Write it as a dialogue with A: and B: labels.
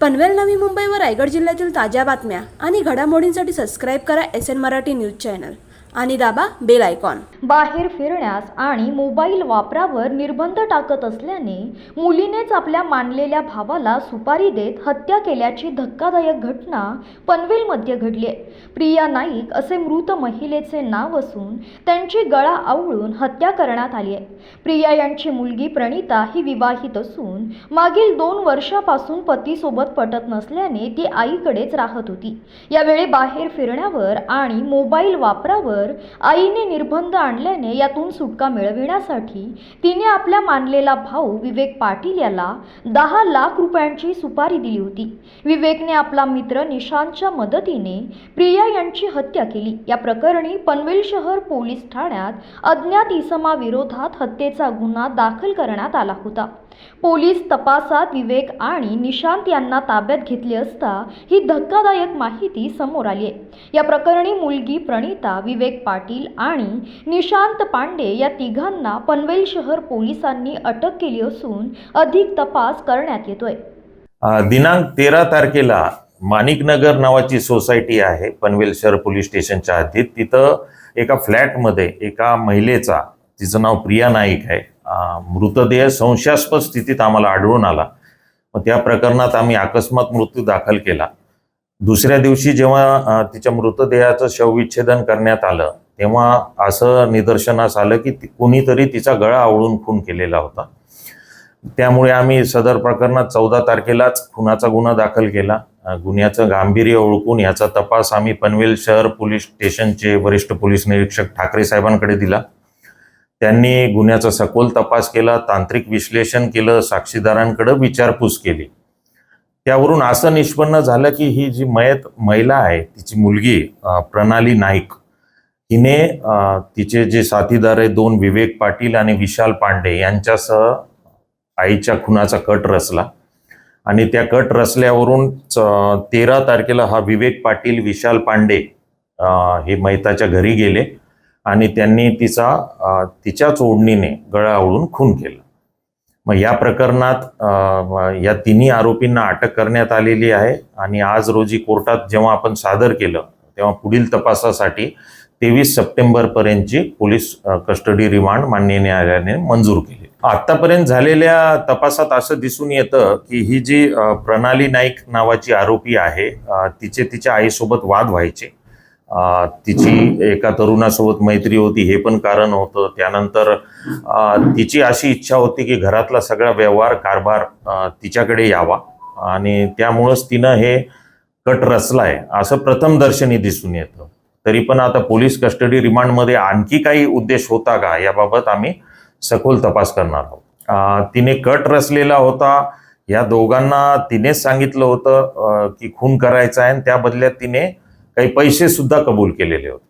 A: पनवेल नवी मुंबई व रायगड जिल्ह्यातील ताज्या बातम्या आणि घडामोडींसाठी सबस्क्राईब करा SN मराठी न्यूज चॅनल आणि दाबा बेल आयकॉन।
B: बाहेर फिरण्यास आणि मोबाईल वापरावर निर्बंध टाकत असल्याने मुलीनेच आपल्या मानलेल्या भावाला सुपारी देत हत्या केल्याची धक्कादायक घटना पनवेलमध्ये घडली आहे। प्रिया नाईक असे मृत महिलेचे नाव असून त्यांची गळा आवळून हत्या करण्यात आली आहे। प्रिया यांची मुलगी प्रणिता ही विवाहित असून मागील 2 वर्षापासून पतीसोबत पटत नसल्याने ती आईकडेच राहत होती। यावेळी बाहेर फिरण्यावर आणि मोबाईल वापरावर आईने निर्बंध आणल्याने यातून सुटका मिळविण्यासाठी तिने आपल्या मानलेला भाऊ विवेक पाटील याला 10 लाख रुपयांची सुपारी दिली होती। विवेकने आपला मित्र निशांतच्या मदतीने प्रिया यांची हत्या केली। या प्रकरणी पनवेल शहर पोलीस ठाण्यात अज्ञात इसमाविरोधात हत्येचा गुन्हा दाखल करण्यात आला होता। पोलीस तपासात विवेक आणि निशांत यांना ताब्यात घेतले असता ही धक्कादायक माहिती समोर आली आहे। या प्रकरणी मुलगी प्रणिता, विवेक पाटील आणि निशांत पांडे या तिघांना पनवेल शहर पोलिसांनी अटक केली असून अधिक तपास करण्यात येतोय।
C: दिनांक 13 तारखेला माणिकनगर नावाची सोसायटी आहे पनवेल शहर पोलीस स्टेशनच्या हद्दीत। तिथं एका फ्लॅटमध्ये एका महिलेचा, तिचं नाव प्रिया नाईक आहे, मृतदेह संशयास्पद स्थितीत आम्हाला आढळून आला। मग त्या प्रकरणात आम्ही अकस्मात मृत्यू दाखल केला। दुसऱ्या दिवशी जेव्हा तिच्या मृतदेहाचं शवविच्छेदन करण्यात आलं तेव्हा असं निदर्शनास आलं की कोणीतरी तिचा गळा आवळून खून केलेला होता। त्यामुळे आम्ही सदर प्रकरणात 14 तारखेलाच खुनाचा गुन्हा दाखल केला। गुन्ह्याचं गांभीर्य ओळखून याचा तपास आम्ही पनवेल शहर पोलीस स्टेशनचे वरिष्ठ पोलीस निरीक्षक ठाकरे साहेबांकडे दिला। त्यांनी गुन्ह्याचा सखोल तपास केला, तांत्रिक विश्लेषण केलं, साक्षीदारांकडे विचारपूस केली। त्यावरून असं निष्पन्न झालं की ही जी महिला आहे, तिची मुलगी प्रणाली नाईक, हिने तिचे जे साथीदार आहे 2 विवेक पाटील आणि विशाल पांडे यांच्यासह आईच्या खुनाचा कट रचला आणि त्या कट रचल्यावरून 13 तारखेला हा विवेक पाटील, विशाल पांडे हे मैताच्या घरी गेले आणि त्यांनी तिच्याच ओढणीने गळा आवळून खून केला। मग या प्रकरणात या तिन्ही आरोपींना अटक करण्यात आलेली आहे आणि आज रोजी कोर्टात जेव्हा आपण सादर केलं तेव्हा पुढील तपासासाठी 23 सप्टेंबरपर्यंतची पोलीस कस्टडी रिमांड माननीय न्यायालयाने मंजूर केली। आतापर्यंत झालेल्या तपासात असं दिसून येतं की ही जी प्रणाली नाईक नावाची आरोपी आहे, तिच्या आईसोबत वाद व्हायचे। तिची एका तरुणासोबत मैत्री होती, हे पण कारण होतं। त्यानंतर तिची अशी इच्छा होती की घरातला सगळा व्यवहार कारभार तिच्याकडे यावा आणि त्यामुळंच तिनं हे कट रचलाय असं प्रथमदर्शनी दिसून येतं। तरी पण आता पोलीस कस्टडी रिमांडमध्ये आणखी काही उद्देश होता का याबाबत आम्ही सखोल तपास करणार आहोत। तिने कट रचलेला होता, या दोघांना तिनेच सांगितलं होतं की खून करायचा आहे आणि त्या बदल्यात तिने काही पैसे सुद्धा कबूल केलेले होते।